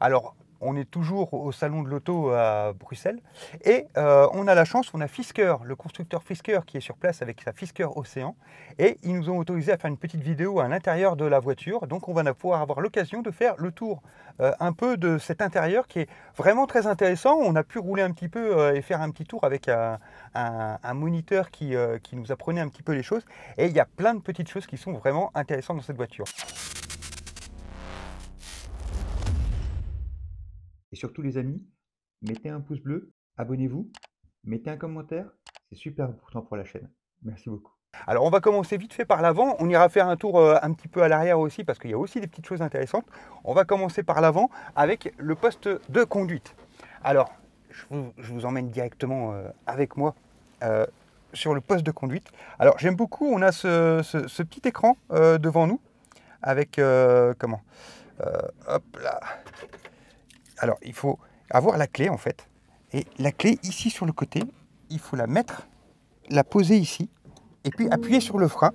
Alors, on est toujours au salon de l'auto à Bruxelles et on a la chance, on a Fisker, le constructeur Fisker qui est sur place avec sa Fisker Océan et ils nous ont autorisé à faire une petite vidéo à l'intérieur de la voiture. Donc on va pouvoir avoir l'occasion de faire le tour un peu de cet intérieur qui est vraiment très intéressant. On a pu rouler un petit peu et faire un petit tour avec un moniteur qui nous apprenait un petit peu les choses et il y a plein de petites choses qui sont vraiment intéressantes dans cette voiture. Et surtout les amis, mettez un pouce bleu, abonnez-vous, mettez un commentaire, c'est super important pour la chaîne. Merci beaucoup. Alors on va commencer vite fait par l'avant, on ira faire un tour un petit peu à l'arrière aussi parce qu'il y a aussi des petites choses intéressantes. On va commencer par l'avant avec le poste de conduite. Alors je vous emmène directement avec moi sur le poste de conduite. Alors j'aime beaucoup, on a ce petit écran devant nous avec comment hop là. Alors, il faut avoir la clé en fait. Et la clé ici sur le côté, il faut la mettre, la poser ici, et puis appuyer sur le frein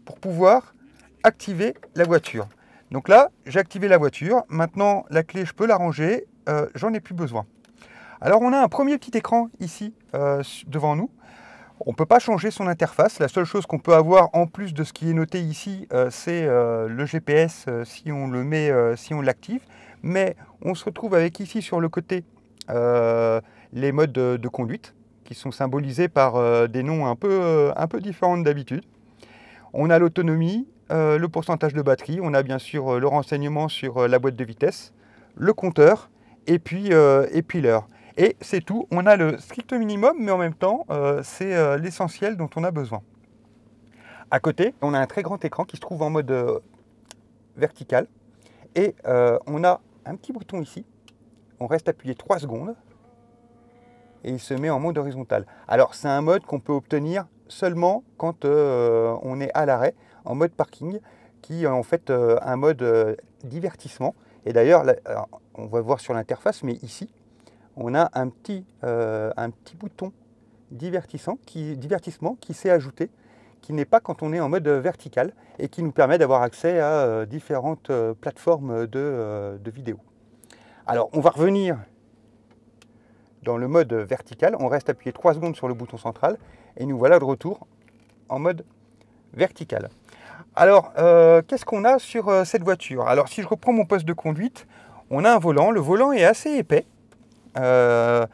pour pouvoir activer la voiture. Donc là, j'ai activé la voiture. Maintenant, la clé, je peux la ranger. J'en ai plus besoin. Alors, on a un premier petit écran ici devant nous. On ne peut pas changer son interface. La seule chose qu'on peut avoir en plus de ce qui est noté ici, c'est le GPS si on le met, si on l'active. Mais on se retrouve avec ici sur le côté les modes de conduite qui sont symbolisés par des noms un peu différents d'habitude. On a l'autonomie, le pourcentage de batterie, on a bien sûr le renseignement sur la boîte de vitesse, le compteur et puis l'heure. Et c'est tout, on a le strict minimum, mais en même temps, c'est l'essentiel dont on a besoin. À côté, on a un très grand écran qui se trouve en mode vertical. Et on a un petit bouton ici. On reste appuyé 3 secondes. Et il se met en mode horizontal. Alors, c'est un mode qu'on peut obtenir seulement quand on est à l'arrêt, en mode parking, qui est en fait un mode divertissement. Et d'ailleurs, on va voir sur l'interface, mais ici, on a un petit bouton divertissement qui s'est ajouté, qui n'est pas quand on est en mode vertical et qui nous permet d'avoir accès à différentes plateformes de vidéos. Alors, on va revenir dans le mode vertical. On reste appuyé 3 secondes sur le bouton central et nous voilà de retour en mode vertical. Alors, qu'est-ce qu'on a sur cette voiture? Alors, si je reprends mon poste de conduite, on a un volant. Le volant est assez épais. Mais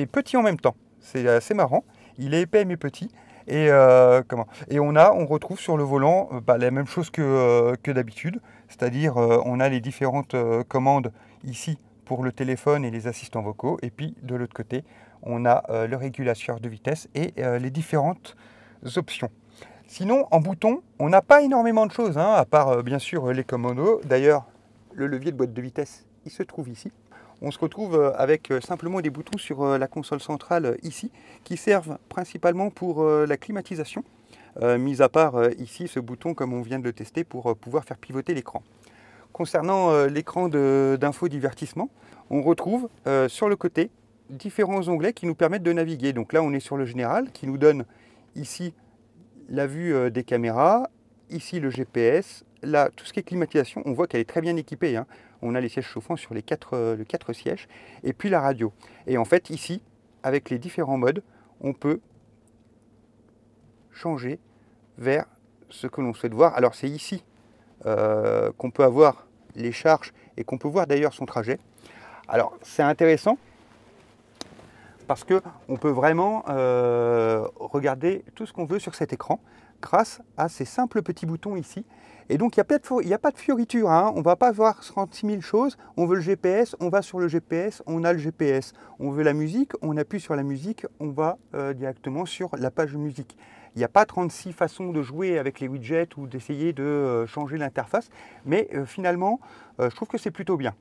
petit en même temps. C'est assez marrant. Il est épais mais petit. Et on retrouve sur le volant la même chose que d'habitude. C'est-à-dire, on a les différentes commandes ici pour le téléphone et les assistants vocaux. Et puis, de l'autre côté, on a le régulateur de vitesse et les différentes options. Sinon, en bouton, on n'a pas énormément de choses, hein, à part bien sûr les commandos. D'ailleurs, le levier de boîte de vitesse, il se trouve ici. On se retrouve avec simplement des boutons sur la console centrale ici, qui servent principalement pour la climatisation, mis à part ici ce bouton comme on vient de le tester pour pouvoir faire pivoter l'écran. Concernant l'écran d'info divertissement, on retrouve sur le côté différents onglets qui nous permettent de naviguer. Donc là on est sur le général qui nous donne ici la vue des caméras, ici le GPS, là tout ce qui est climatisation, on voit qu'elle est très bien équipée, hein. On a les sièges chauffants sur les 4 sièges, et puis la radio. Et en fait ici, avec les différents modes, on peut changer vers ce que l'on souhaite voir. Alors c'est ici qu'on peut avoir les charges et qu'on peut voir d'ailleurs son trajet. Alors c'est intéressant parce qu'on peut vraiment regarder tout ce qu'on veut sur cet écran grâce à ces simples petits boutons ici. Et donc il n'y a pas de fioriture, hein. On ne va pas voir 36 000 choses. On veut le GPS, on va sur le GPS, on a le GPS. On veut la musique, on appuie sur la musique, on va directement sur la page musique. Il n'y a pas 36 façons de jouer avec les widgets ou d'essayer de changer l'interface, mais finalement, je trouve que c'est plutôt bien,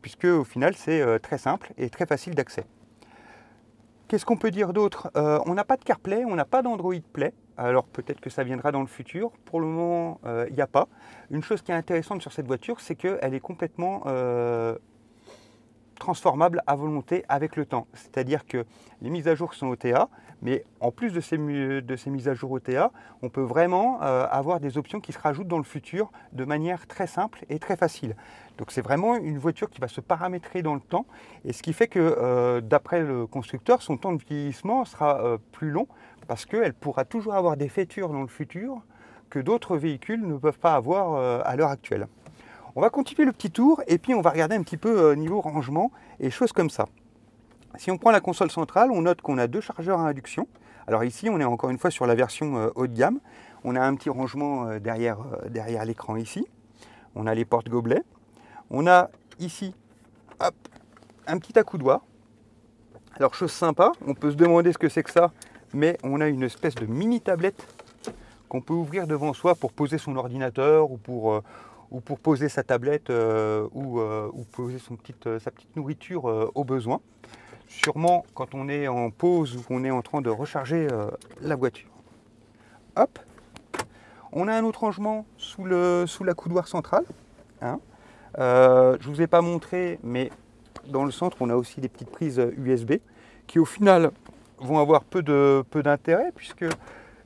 puisque au final, c'est très simple et très facile d'accès. Qu'est-ce qu'on peut dire d'autre? On n'a pas de CarPlay, on n'a pas d'Android Play, alors peut-être que ça viendra dans le futur. Pour le moment, il n'y a pas. Une chose qui est intéressante sur cette voiture, c'est qu'elle est complètement transformable à volonté avec le temps. C'est-à-dire que les mises à jour sont OTA, Mais en plus de ces mises à jour OTA, on peut vraiment avoir des options qui se rajoutent dans le futur de manière très simple et très facile. Donc c'est vraiment une voiture qui va se paramétrer dans le temps, et ce qui fait que d'après le constructeur, son temps de vieillissement sera plus long, parce qu'elle pourra toujours avoir des features dans le futur que d'autres véhicules ne peuvent pas avoir à l'heure actuelle. On va continuer le petit tour, et puis on va regarder un petit peu niveau rangement et choses comme ça. Si on prend la console centrale, on note qu'on a 2 chargeurs à induction. Alors ici, on est encore une fois sur la version haut de gamme. On a un petit rangement derrière l'écran ici. On a les portes gobelets. On a ici, hop, un petit accoudoir. Alors chose sympa, on peut se demander ce que c'est que ça, mais on a une espèce de mini tablette qu'on peut ouvrir devant soi pour poser son ordinateur ou pour poser sa tablette ou poser sa petite nourriture au besoin. Sûrement quand on est en pause ou qu'on est en train de recharger la voiture. Hop, on a un autre rangement sous l'accoudoir central. Hein. Je ne vous ai pas montré, mais dans le centre, on a aussi des petites prises USB qui au final vont avoir peu d'intérêt, puisque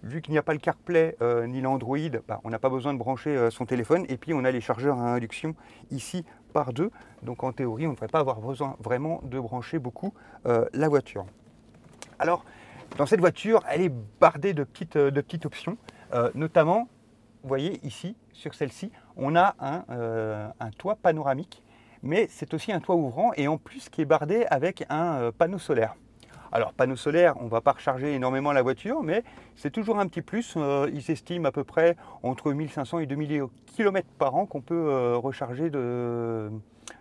vu qu'il n'y a pas le CarPlay ni l'Android, on n'a pas besoin de brancher son téléphone. Et puis on a les chargeurs à induction ici par 2. Donc en théorie, on ne devrait pas avoir besoin vraiment de brancher beaucoup la voiture. Alors, dans cette voiture, elle est bardée de petites options. Notamment, vous voyez ici, sur celle-ci, on a un toit panoramique. Mais c'est aussi un toit ouvrant, et en plus qui est bardé avec un panneau solaire. Alors, panneau solaire, on ne va pas recharger énormément la voiture, mais c'est toujours un petit plus. Ils estiment à peu près entre 1500 et 2000 km par an qu'on peut recharger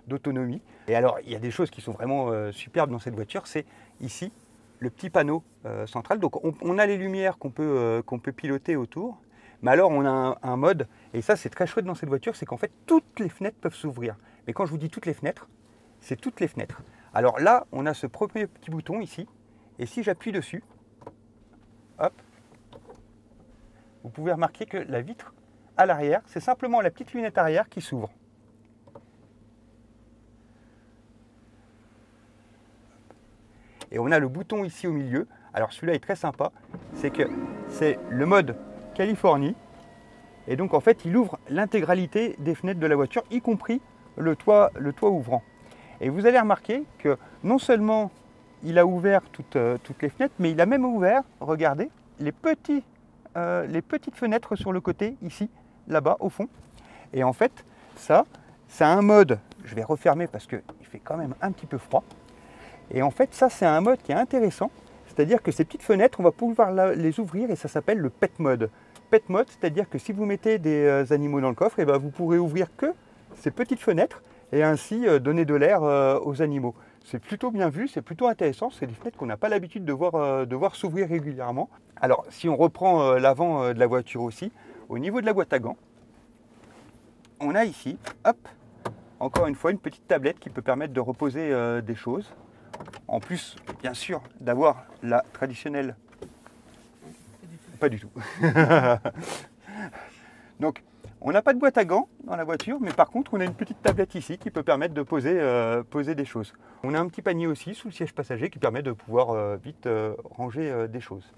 d'autonomie. Et alors, il y a des choses qui sont vraiment superbes dans cette voiture. C'est ici, le petit panneau central. Donc, on a les lumières qu'on peut piloter autour. Mais alors, on a un mode, et ça, c'est très chouette dans cette voiture, c'est qu'en fait, toutes les fenêtres peuvent s'ouvrir. Mais quand je vous dis toutes les fenêtres, c'est toutes les fenêtres. Alors là, on a ce premier petit bouton ici, et si j'appuie dessus, hop, vous pouvez remarquer que la vitre à l'arrière, c'est simplement la petite lunette arrière qui s'ouvre. Et on a le bouton ici au milieu. Alors celui-là est très sympa, c'est que c'est le mode Californie, et donc en fait il ouvre l'intégralité des fenêtres de la voiture, y compris le toit ouvrant. Et vous allez remarquer que non seulement il a ouvert toutes les fenêtres, mais il a même ouvert, regardez, les petites fenêtres sur le côté, ici, là-bas, au fond. Et en fait, ça a un mode, je vais refermer parce qu'il fait quand même un petit peu froid. Et en fait, ça, c'est un mode qui est intéressant, c'est-à-dire que ces petites fenêtres, on va pouvoir les ouvrir, et ça s'appelle le pet mode. Pet mode, c'est-à-dire que si vous mettez des animaux dans le coffre, et ben vous pourrez ouvrir que ces petites fenêtres, et ainsi donner de l'air aux animaux. C'est plutôt bien vu, c'est plutôt intéressant, c'est des fenêtres qu'on n'a pas l'habitude de voir s'ouvrir régulièrement. Alors si on reprend l'avant de la voiture aussi, au niveau de la boîte à gants, on a ici, hop, encore une fois une petite tablette qui peut permettre de reposer des choses. En plus, bien sûr, d'avoir la traditionnelle... Pas du tout. Donc, on n'a pas de boîte à gants dans la voiture, mais par contre, on a une petite tablette ici qui peut permettre de poser des choses. On a un petit panier aussi sous le siège passager qui permet de pouvoir vite ranger des choses.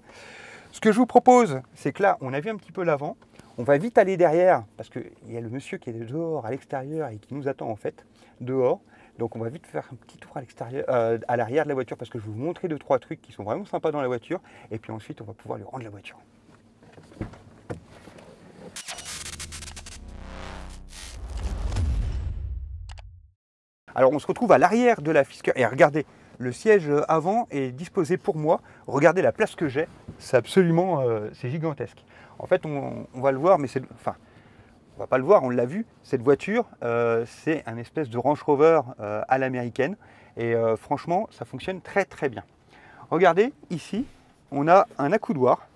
Ce que je vous propose, c'est que là, on a vu un petit peu l'avant. On va vite aller derrière, parce qu'il y a le monsieur qui est dehors, à l'extérieur, et qui nous attend en fait, dehors. Donc on va vite faire un petit tour à l'extérieur, à l'arrière de la voiture, parce que je vais vous montrer 2-3 trucs qui sont vraiment sympas dans la voiture. Et puis ensuite, on va pouvoir lui rendre la voiture. Alors on se retrouve à l'arrière de la Fisker, et regardez, le siège avant est disposé pour moi. Regardez la place que j'ai, c'est absolument, c'est gigantesque. En fait, on va le voir, mais c'est, enfin, on va pas le voir, on l'a vu. Cette voiture, c'est un espèce de Range Rover à l'américaine, et franchement, ça fonctionne très très bien. Regardez, ici, on a un accoudoir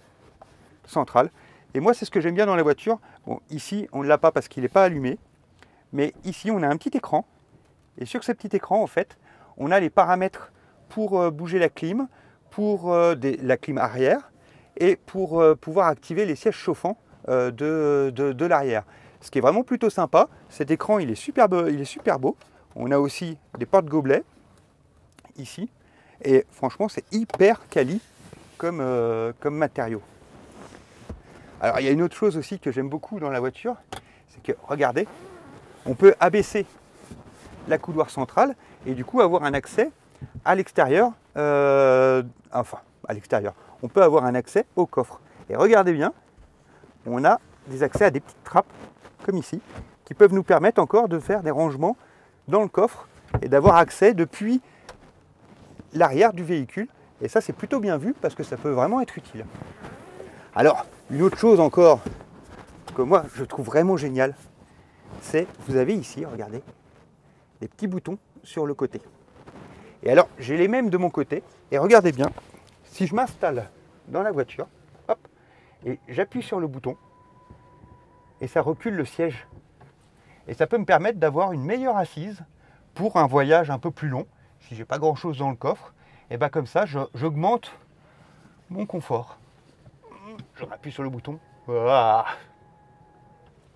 central, et moi, c'est ce que j'aime bien dans la voiture. Bon, ici, on ne l'a pas parce qu'il n'est pas allumé, mais ici, on a un petit écran. Et sur ce petit écran, en fait, on a les paramètres pour bouger la clim, pour la clim arrière, et pour pouvoir activer les sièges chauffants de l'arrière. Ce qui est vraiment plutôt sympa. Cet écran, il est super beau. On a aussi des portes gobelets ici. Et franchement, c'est hyper quali comme matériau. Alors il y a une autre chose aussi que j'aime beaucoup dans la voiture, c'est que regardez, on peut abaisser la couloir centrale et du coup avoir un accès à l'extérieur, enfin à l'extérieur, on peut avoir un accès au coffre. Et regardez bien, on a des accès à des petites trappes comme ici, qui peuvent nous permettre encore de faire des rangements dans le coffre et d'avoir accès depuis l'arrière du véhicule. Et ça c'est plutôt bien vu parce que ça peut vraiment être utile. Alors une autre chose encore que moi je trouve vraiment génial, c'est vous avez ici, regardez, des petits boutons sur le côté. Et alors j'ai les mêmes de mon côté et regardez bien, si je m'installe dans la voiture, hop, et j'appuie sur le bouton et ça recule le siège. Et ça peut me permettre d'avoir une meilleure assise pour un voyage un peu plus long. Si j'ai pas grand chose dans le coffre, et bien comme ça j'augmente mon confort. Je rappuie sur le bouton. Voilà.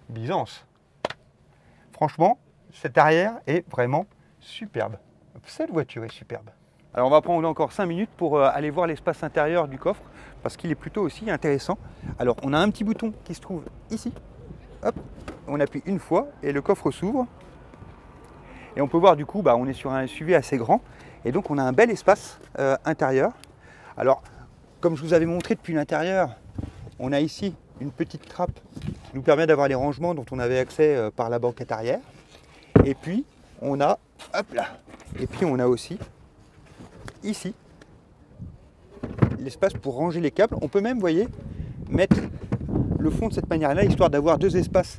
Byzance. Franchement, cet arrière est vraiment superbe. Cette voiture est superbe. Alors on va prendre encore 5 minutes pour aller voir l'espace intérieur du coffre parce qu'il est plutôt aussi intéressant. Alors on a un petit bouton qui se trouve ici. Hop, on appuie une fois et le coffre s'ouvre. Et on peut voir du coup, on est sur un SUV assez grand. Et donc on a un bel espace intérieur. Alors, comme je vous avais montré depuis l'intérieur, on a ici une petite trappe qui nous permet d'avoir les rangements dont on avait accès par la banquette arrière. Et puis on a, hop là, et puis on a aussi ici l'espace pour ranger les câbles. On peut même, vous voyez, mettre le fond de cette manière-là, histoire d'avoir deux espaces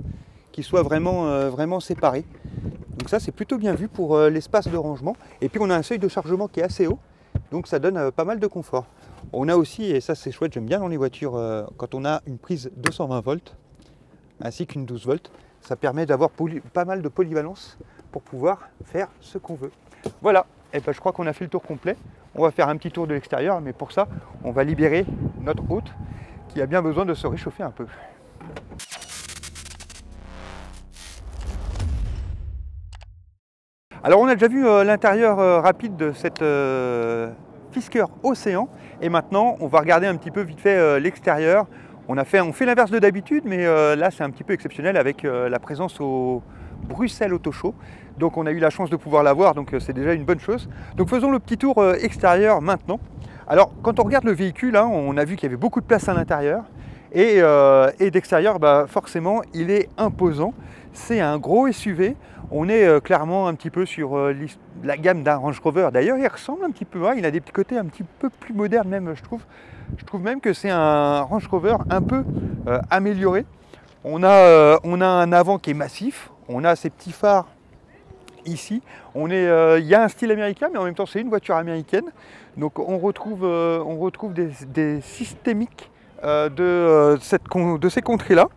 qui soient vraiment séparés. Donc ça c'est plutôt bien vu pour l'espace de rangement. Et puis on a un seuil de chargement qui est assez haut, donc ça donne pas mal de confort. On a aussi, et ça c'est chouette, j'aime bien dans les voitures, quand on a une prise 220 volts ainsi qu'une 12 volts, ça permet d'avoir pas mal de polyvalence pour pouvoir faire ce qu'on veut. Voilà, et je crois qu'on a fait le tour complet. On va faire un petit tour de l'extérieur, mais pour ça, on va libérer notre hôte qui a bien besoin de se réchauffer un peu. Alors on a déjà vu l'intérieur rapide de cette Fisker Océan et maintenant on va regarder un petit peu vite fait l'extérieur. On fait l'inverse de d'habitude, mais là c'est un petit peu exceptionnel avec la présence au Bruxelles Auto Show. Donc on a eu la chance de pouvoir la voir, donc c'est déjà une bonne chose. Donc faisons le petit tour extérieur maintenant. Alors quand on regarde le véhicule, hein, on a vu qu'il y avait beaucoup de place à l'intérieur et d'extérieur, forcément il est imposant. C'est un gros SUV. On est clairement un petit peu sur la gamme d'un Range Rover. D'ailleurs, il ressemble un petit peu, hein, il a des petits côtés un petit peu plus modernes même, je trouve. Je trouve même que c'est un Range Rover un peu amélioré. On a un avant qui est massif, on a ces petits phares ici. Il y a un style américain, mais en même temps c'est une voiture américaine. Donc on retrouve des systémiques de ces contrées-là.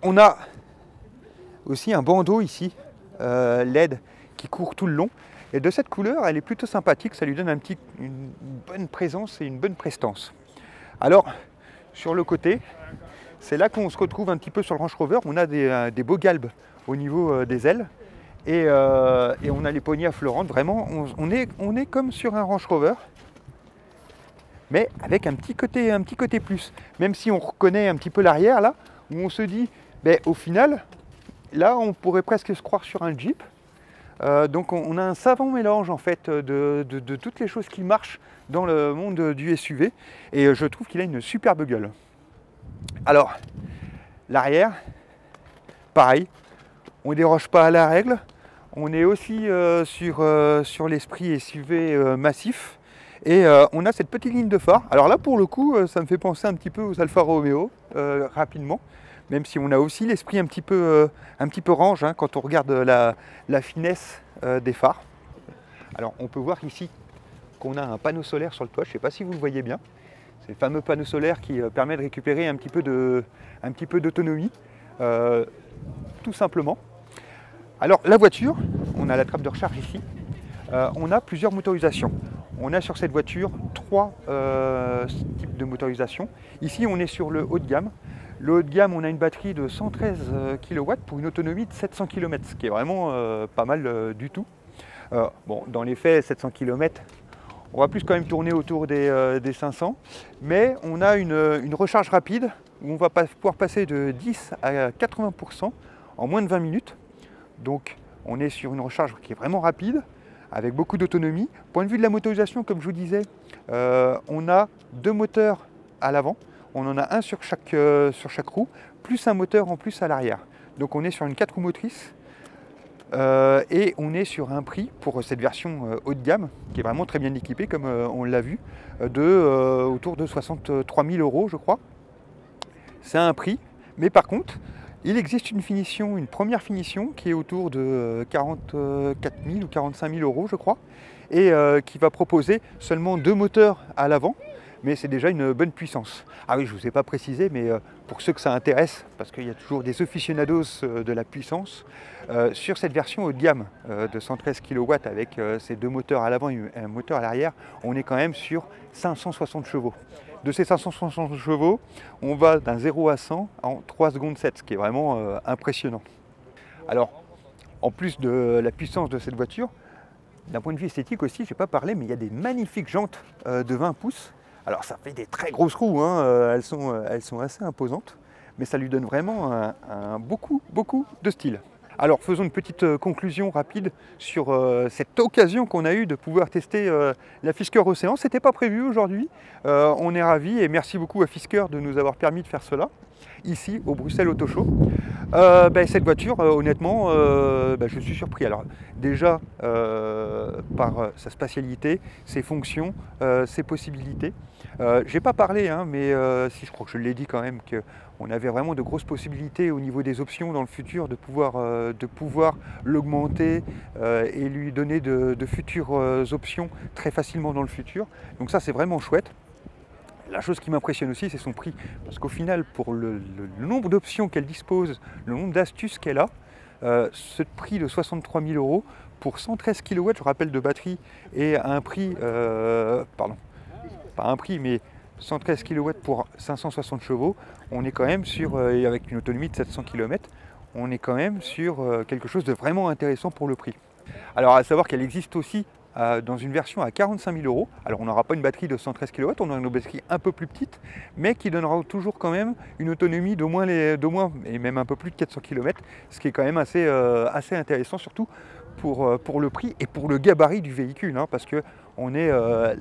On a aussi un bandeau ici, LED, qui court tout le long. Et de cette couleur, elle est plutôt sympathique, ça lui donne une bonne présence et une bonne prestance. Alors, sur le côté, c'est là qu'on se retrouve un petit peu sur le Range Rover. On a des beaux galbes au niveau des ailes et on a les poignées affleurantes. Vraiment, on est comme sur un Range Rover, mais avec un petit côté plus. Même si on reconnaît un petit peu l'arrière là, où on se dit, au final, là, on pourrait presque se croire sur un Jeep. Donc on a un savant mélange en fait de toutes les choses qui marchent dans le monde du SUV et je trouve qu'il a une superbe gueule. Alors, l'arrière, pareil, on ne déroge pas à la règle. On est aussi sur l'esprit SUV massif et on a cette petite ligne de phare. Alors là, pour le coup, ça me fait penser un petit peu aux Alfa Romeo rapidement. Même si on a aussi l'esprit un petit peu range hein, quand on regarde la finesse des phares. Alors on peut voir ici qu'on a un panneau solaire sur le toit, je ne sais pas si vous le voyez bien. C'est le fameux panneau solaire qui permet de récupérer un petit peu d'autonomie, tout simplement. Alors la voiture, on a la trappe de recharge ici, on a plusieurs motorisations. On a sur cette voiture 3 types de motorisation. Ici on est sur le haut de gamme. Le haut de gamme, on a une batterie de 113 kW pour une autonomie de 700 km, ce qui est vraiment pas mal du tout. Bon, dans les faits, 700 km, On va plus quand même tourner autour des 500, mais on a une recharge rapide où on va pouvoir passer de 10 à 80% en moins de 20 minutes. Donc on est sur une recharge qui est vraiment rapide, avec beaucoup d'autonomie. Point de vue de la motorisation, comme je vous disais, on a 2 moteurs à l'avant, on en a un sur chaque roue, plus un moteur en plus à l'arrière. Donc on est sur une 4 roues motrices. Et on est sur un prix pour cette version haut de gamme, qui est vraiment très bien équipée, comme on l'a vu, autour de 63 000 €, je crois. C'est un prix, mais par contre, il existe une première finition, qui est autour de 44 000 ou 45 000 €, je crois, et qui va proposer seulement 2 moteurs à l'avant, mais c'est déjà une bonne puissance. Ah oui, je ne vous ai pas précisé, mais pour ceux que ça intéresse, parce qu'il y a toujours des aficionados de la puissance, sur cette version haut de gamme de 113 kW avec ces 2 moteurs à l'avant et un moteur à l'arrière, on est quand même sur 560 chevaux. De ces 560 chevaux, on va d'un 0 à 100 en 3 secondes 7, ce qui est vraiment impressionnant. Alors, en plus de la puissance de cette voiture, d'un point de vue esthétique aussi, je n'ai pas parlé, mais il y a des magnifiques jantes de 20 pouces. Alors ça fait des très grosses roues, hein, elles sont assez imposantes, mais ça lui donne vraiment beaucoup de style. Alors faisons une petite conclusion rapide sur cette occasion qu'on a eue de pouvoir tester la Fisker Océan. Ce n'était pas prévu aujourd'hui, on est ravis et merci beaucoup à Fisker de nous avoir permis de faire cela, ici au Bruxelles Auto Show. Cette voiture, honnêtement, je suis surpris. Alors déjà par sa spatialité, ses fonctions, ses possibilités. J'ai pas parlé, hein, mais si je crois que je l'ai dit quand même, qu'on avait vraiment de grosses possibilités au niveau des options dans le futur de pouvoir l'augmenter et lui donner de futures options très facilement dans le futur. Donc ça c'est vraiment chouette. La chose qui m'impressionne aussi, c'est son prix. Parce qu'au final, pour le nombre d'options qu'elle dispose, le nombre d'astuces qu'elle a, ce prix de 63 000 € pour 113 kW, je rappelle, de batterie, et à un prix, pardon, pas un prix, mais 113 kW pour 560 chevaux, on est quand même sur, et avec une autonomie de 700 km, on est quand même sur quelque chose de vraiment intéressant pour le prix. Alors à savoir qu'elle existe aussi dans une version à 45 000 €. Alors on n'aura pas une batterie de 113 kW, on aura une batterie un peu plus petite, mais qui donnera toujours quand même une autonomie d'au moins et même un peu plus de 400 km, ce qui est quand même assez intéressant, surtout pour le prix et pour le gabarit du véhicule, hein, parce qu'on est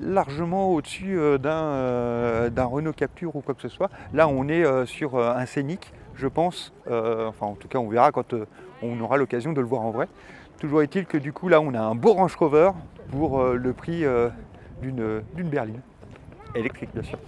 largement au-dessus d'un Renault Captur ou quoi que ce soit. Là on est sur un Scénic, je pense, enfin en tout cas on verra quand on aura l'occasion de le voir en vrai. Toujours est-il que du coup là on a un beau Range Rover pour le prix d'une berline électrique bien sûr.